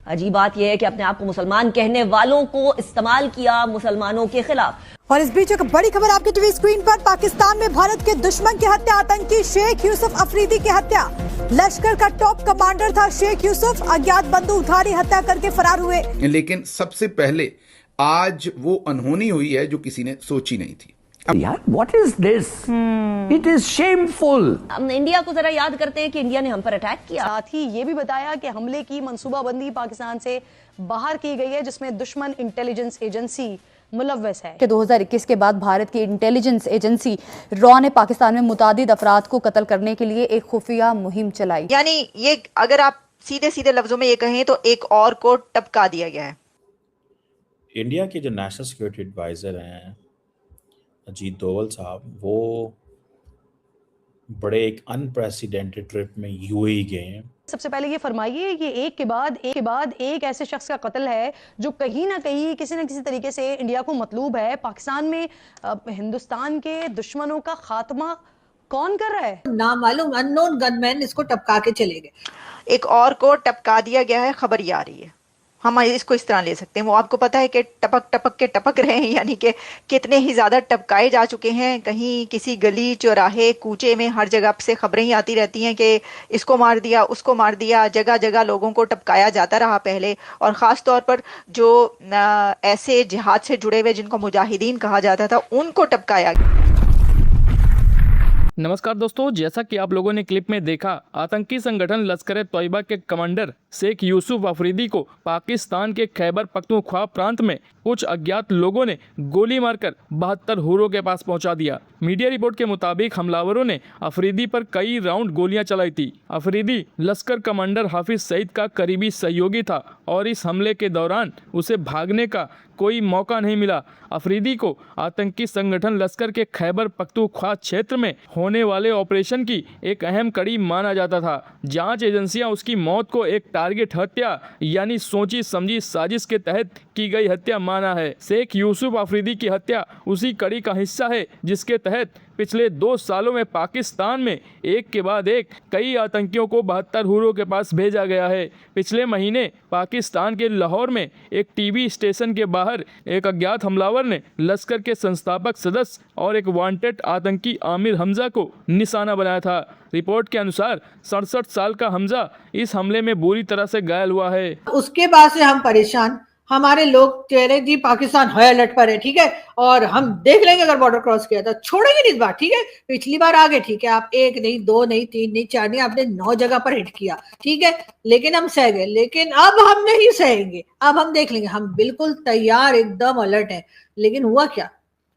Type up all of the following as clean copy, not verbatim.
अजीब बात यह है कि अपने आप को मुसलमान कहने वालों को इस्तेमाल किया मुसलमानों के खिलाफ। और इस बीच एक बड़ी खबर आपकी टीवी स्क्रीन पर। पाकिस्तान में भारत के दुश्मन की हत्या, आतंकी शेख यूसुफ अफरीदी की हत्या। लश्कर का टॉप कमांडर था शेख यूसुफ, अज्ञात बंदूकधारी हत्या करके फरार हुए। लेकिन सबसे पहले आज वो अनहोनी हुई है जो किसी ने सोची नहीं थी। यार what is this, it is shameful. हम इंडिया को जरा याद करते हैं कि इंडिया ने हम पर अटैक किया। साथ ही ये भी बताया कि हमले की मंसूबाबंदी पाकिस्तान से बाहर की गई है, जिसमें दुश्मन इंटेलिजेंस एजेंसी मुलव्वस है। कि 2021 के बाद भारत की इंटेलिजेंस एजेंसी रॉ ने पाकिस्तान में मुतादिद अफराद को कत्ल करने के लिए एक खुफिया मुहिम चलाई। यानी ये अगर आप सीधे सीधे लफ्जों में ये कहें तो एक और को टपका दिया गया है। इंडिया के जो नेशनल सिक्योरिटी एडवाइज़र हैं अजीत डोवल साहब, वो बड़े एक अनप्रेसिडेंटेड ट्रिप में यूएई गए हैं। सबसे पहले ये फरमाइए कि एक के बाद एक ऐसे शख्स का कत्ल है जो कहीं ना कहीं किसी न किसी तरीके से इंडिया को मतलूब है। पाकिस्तान में हिंदुस्तान के दुश्मनों का खात्मा कौन कर रहा है? नामालूम अननोन गनमैन इसको टपका के चले गए। एक और को टपका दिया गया है, खबर ये आ रही है। हम इसको इस तरह ले सकते हैं, वो आपको पता है कि टपक टपक के टपक रहे हैं, यानी कि कितने ही ज़्यादा टपकाए जा चुके हैं। कहीं किसी गली चौराहे कूचे में हर जगह से खबरें ही आती रहती हैं कि इसको मार दिया, उसको मार दिया। जगह जगह लोगों को टपकाया जाता रहा पहले, और ख़ास तौर पर जो ऐसे जिहाद से जुड़े हुए जिनको मुजाहिदीन कहा जाता था उनको टपकाया गया। नमस्कार दोस्तों, जैसा कि आप लोगों ने क्लिप में देखा, आतंकी संगठन लश्कर तोयबा के कमांडर शेख यूसुफ अफरीदी को पाकिस्तान के खैबर पख्तूनख्वा प्रांत में कुछ अज्ञात लोगों ने गोली मारकर 72 हुरों के पास पहुंचा दिया। मीडिया रिपोर्ट के मुताबिक हमलावरों ने अफरीदी पर कई राउंड गोलियां चलाई थी। अफरीदी लश्कर कमांडर हाफिज सईद का करीबी सहयोगी था और इस हमले के दौरान उसे भागने का कोई मौका नहीं मिला। अफरीदी को आतंकी संगठन लश्कर के खैबर पख्तूनख्वा क्षेत्र में होने वाले ऑपरेशन की एक अहम कड़ी माना जाता था। जांच एजेंसियां उसकी मौत को एक टारगेट हत्या यानी सोची समझी साजिश के तहत की गई हत्या माना है। शेख यूसुफ अफरीदी की हत्या उसी कड़ी का हिस्सा है जिसके तहत पिछले 2 सालों में पाकिस्तान में एक के बाद एक कई आतंकियों को 72 हुरों के पास भेजा गया है। पिछले महीने पाकिस्तान के लाहौर में एक टीवी स्टेशन के बाहर एक अज्ञात हमलावर ने लश्कर के संस्थापक सदस्य और एक वांटेड आतंकी आमिर हमजा को निशाना बनाया था। रिपोर्ट के अनुसार 67 साल का हमजा इस हमले में बुरी तरह से घायल हुआ है। उसके बाद से हम परेशान, हमारे लोग कह रहे जी पाकिस्तान हाई अलर्ट पर है, ठीक है, और हम देख लेंगे अगर बॉर्डर क्रॉस किया तो छोड़ेंगे नहीं इस बार, ठीक है। पिछली बार आगे, ठीक है, आप 1 नहीं 2 नहीं 3 नहीं 4 नहीं, आपने 9 जगह पर हिट किया, ठीक है, लेकिन हम सह गए। लेकिन अब हम नहीं सहेंगे, अब हम देख लेंगे। हम बिल्कुल तैयार, एकदम अलर्ट है। लेकिन हुआ क्या?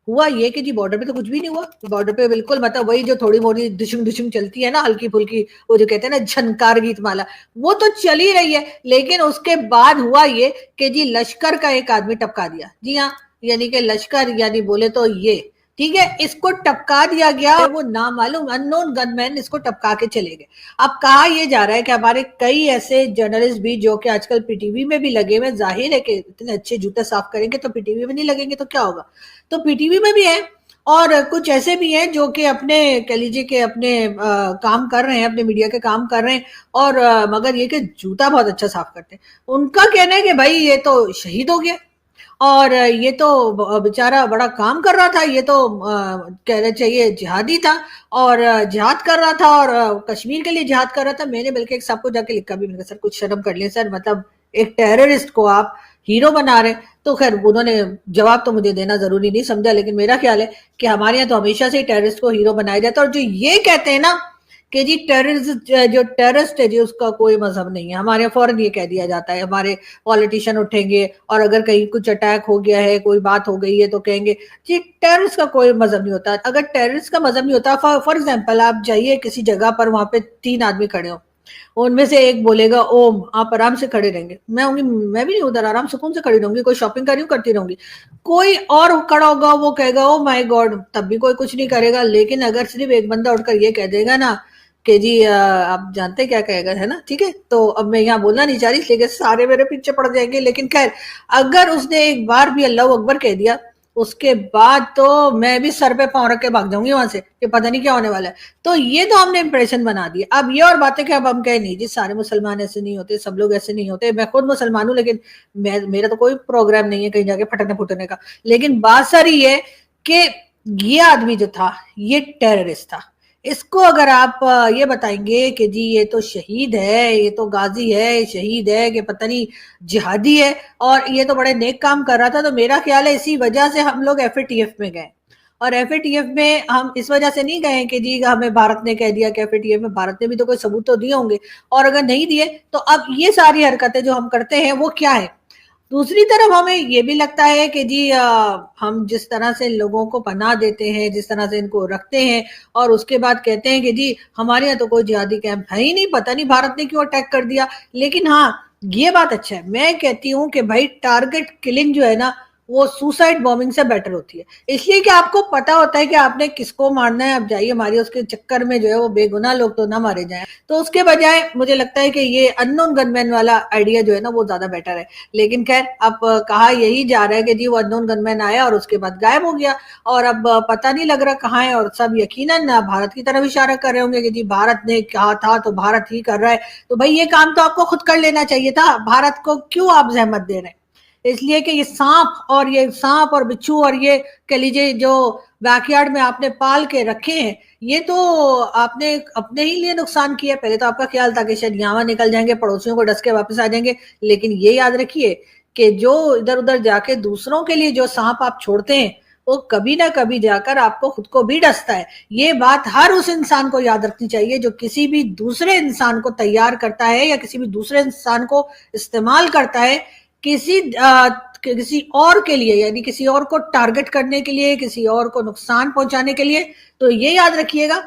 हुआ ये कि जी बॉर्डर पे तो कुछ भी नहीं हुआ। बॉर्डर पे बिल्कुल मतलब वही जो थोड़ी मोड़ी दुशुम दुशुम चलती है ना, हल्की फुल्की, वो जो कहते हैं ना झनकार गीत माला, वो तो चल ही रही है। लेकिन उसके बाद हुआ ये कि जी लश्कर का एक आदमी टपका दिया। जी हाँ, यानी कि लश्कर यानी बोले तो ये, ठीक है, इसको टपका दिया गया। वो नामालूम अननोन गनमैन इसको टपका के चले गए। अब कहा यह जा रहा है कि हमारे कई ऐसे जर्नलिस्ट भी जो कि आजकल पीटीवी में भी लगे हुए, जाहिर है कि इतने अच्छे जूते साफ करेंगे तो पीटीवी में नहीं लगेंगे तो क्या होगा, तो पीटीवी में भी है। और कुछ ऐसे भी हैं जो कि अपने कह लीजिए कि अपने काम कर रहे हैं, अपने मीडिया के काम कर रहे हैं, और मगर ये कि जूता बहुत अच्छा साफ करते हैं। उनका कहना है कि भाई ये तो शहीद हो गया और ये तो बेचारा बड़ा काम कर रहा था, ये तो कहना चाहिए जिहादी था और जिहाद कर रहा था और कश्मीर के लिए जिहाद कर रहा था। मैंने बल्कि एक सबको जाके लिखा भी, मैंने कहा सर कुछ शर्म कर लिया सर, मतलब एक टेररिस्ट को आप हीरो बना रहे। तो खैर उन्होंने जवाब तो मुझे देना जरूरी नहीं समझा, लेकिन मेरा ख्याल है कि हमारे यहाँ तो हमेशा से टेररिस्ट को हीरो बनाया जाता है। और जो ये कहते हैं ना कि जी टेररिस्ट है जी, उसका कोई मजहब नहीं है। हमारे यहाँ फौरन ये कह दिया जाता है, हमारे पॉलिटिशियन उठेंगे और अगर कहीं कुछ अटैक हो गया है, कोई बात हो गई है तो कहेंगे जी टेररिस्ट का कोई मजहब नहीं होता। अगर टेररिस्ट का मजहब नहीं होता, फॉर एग्जाम्पल आप जाइए किसी जगह पर, वहां पे 3 आदमी खड़े हो, उनमें से एक बोलेगा ओम, आप आराम से खड़े रहेंगे, मैं भी नहीं उधर आराम सुकून से खड़ी रहूंगी, कोई शॉपिंग कर रही हूँ करती रहूंगी। कोई और खड़ा होगा, वो कहेगा ओ माय गॉड, तब भी कोई कुछ नहीं करेगा। लेकिन अगर सिर्फ एक बंदा उठकर ये कह देगा ना कि जी आप जानते क्या कहेगा, है ना, ठीक है। तो अब मैं यहाँ बोलना नहीं चाह रही, लेकिन सारे मेरे पीछे पड़ जाएंगे। लेकिन खैर अगर उसने एक बार भी अल्लाह अकबर कह दिया, उसके बाद तो मैं भी सर पे पांव रख के भाग जाऊंगी वहां से कि पता नहीं क्या होने वाला है। तो ये तो हमने इंप्रेशन बना दिया। अब ये और बातें कि अब हम कहे नहीं जी सारे मुसलमान ऐसे नहीं होते, सब लोग ऐसे नहीं होते। मैं खुद मुसलमान हूं, लेकिन मेरा तो कोई प्रोग्राम नहीं है कहीं जाके फटने फुटने का। लेकिन बात सारी है कि ये आदमी जो था ये टेररिस्ट था। इसको अगर आप ये बताएंगे कि जी ये तो शहीद है, ये तो गाजी है, शहीद है, कि पता नहीं जिहादी है और ये तो बड़े नेक काम कर रहा था, तो मेरा ख्याल है इसी वजह से हम लोग FATF में गए। और FATF में हम इस वजह से नहीं गए कि जी हमें भारत ने कह दिया कि FATF में, भारत ने भी तो कोई सबूत तो दिए होंगे, और अगर नहीं दिए तो अब ये सारी हरकतें जो हम करते हैं वो क्या है। दूसरी तरफ हमें ये भी लगता है कि जी हम जिस तरह से लोगों को पनाह देते हैं, जिस तरह से इनको रखते हैं और उसके बाद कहते हैं कि जी हमारे यहाँ तो कोई जिहादी कैंप है ही नहीं, पता नहीं भारत ने क्यों अटैक कर दिया। लेकिन हाँ ये बात अच्छा है, मैं कहती हूँ कि भाई टारगेट किलिंग जो है ना वो सुसाइड बॉम्बिंग से बेटर होती है, इसलिए कि आपको पता होता है कि आपने किसको मारना है। आप जाइए मारिए, उसके चक्कर में जो है वो बेगुनाह लोग तो ना मारे जाएं। तो उसके बजाय मुझे लगता है कि ये अननोन गनमैन वाला आइडिया जो है ना वो ज्यादा बेटर है। लेकिन खैर अब कहा यही जा रहा है कि जी वो अननोन गनमैन आया और उसके बाद गायब हो गया और अब पता नहीं लग रहा कहाँ है, और सब यकीनन भारत की तरफ इशारा कर रहे होंगे कि जी भारत ने कहा था तो भारत ही कर रहा है। तो भाई ये काम तो आपको खुद कर लेना चाहिए था, भारत को क्यों आप जहमत दे रहे हैं। इसलिए कि ये सांप और बिच्छू और ये कह लीजिए जो बैकयार्ड में आपने पाल के रखे हैं, ये तो आपने अपने ही लिए नुकसान किया। पहले तो आपका ख्याल था कि शायद यहाँ निकल जाएंगे, पड़ोसियों को डस के वापस आ जाएंगे, लेकिन ये याद रखिए कि जो इधर उधर जाके दूसरों के लिए जो सांप आप छोड़ते हैं वो कभी ना कभी जाकर आपको खुद को भी डसता है। ये बात हर उस इंसान को याद रखनी चाहिए जो किसी भी दूसरे इंसान को तैयार करता है या किसी भी दूसरे इंसान को इस्तेमाल करता है किसी और के लिए, यानी किसी और को टारगेट करने के लिए, किसी और को नुकसान पहुंचाने के लिए। तो ये याद रखिएगा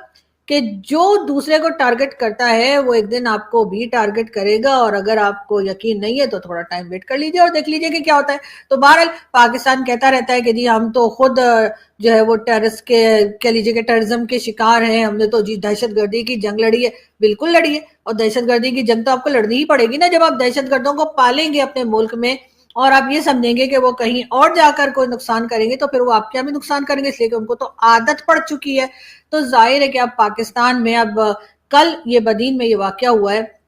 कि जो दूसरे को टारगेट करता है वो एक दिन आपको भी टारगेट करेगा, और अगर आपको यकीन नहीं है तो थोड़ा टाइम वेट कर लीजिए और देख लीजिए कि क्या होता है। तो बहरहाल पाकिस्तान कहता रहता है कि जी हम तो खुद जो है वो टेररिस्ट के कह लीजिए कि टेररिज्म के शिकार हैं, हमने तो जी दहशतगर्दी की जंग लड़ी है। बिल्कुल लड़िए, और दहशतगर्दी की जंग तो आपको लड़नी ही पड़ेगी ना जब आप दहशतगर्दों को पालेंगे अपने मुल्क में और आप ये समझेंगे कि वो कहीं और जाकर कोई नुकसान करेंगे, तो फिर वो आपके यहाँ भी नुकसान करेंगे, इसलिए कि उनको तो आदत पड़ चुकी है। तो जाहिर है कि अब पाकिस्तान में अब कल ये बदीन में ये वाकया हुआ है,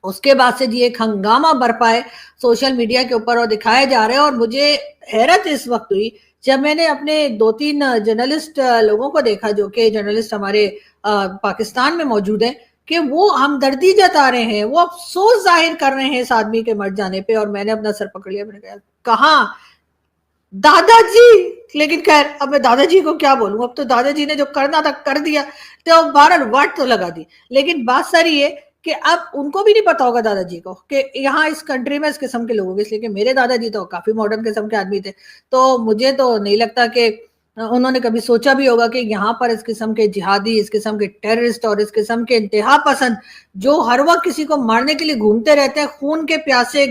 उसके बाद से जी एक हंगामा बरपा है सोशल मीडिया के ऊपर और दिखाया जा रहा है। और मुझे हैरत इस वक्त हुई जब मैंने अपने 2-3 जर्नलिस्ट लोगों को देखा जो कि जर्नलिस्ट हमारे पाकिस्तान में मौजूद है, कि वो हमदर्दी जता रहे हैं, वो अफसोस जाहिर कर रहे हैं इस आदमी के मर जाने पे। और मैंने अपना सर पकड़ लिया, मैंने कहा दादाजी। लेकिन खैर अब मैं दादाजी को क्या बोलूं, अब तो दादाजी ने जो करना था कर दिया, तो 12 वाट तो लगा दी। लेकिन बात सारी है कि अब उनको भी नहीं पता होगा दादाजी को कि यहाँ इस कंट्री में इस किस्म के लोग होंगे, इसलिए कि मेरे दादाजी तो काफी मॉडर्न किस्म के आदमी थे। तो मुझे तो नहीं लगता कि उन्होंने कभी सोचा भी होगा कि यहाँ पर इस किस्म के जिहादी, इस किस्म के टेररिस्ट और इस किस्म के इंतहा पसंद जो हर वक्त किसी को मारने के लिए घूमते रहते हैं, खून के प्यासे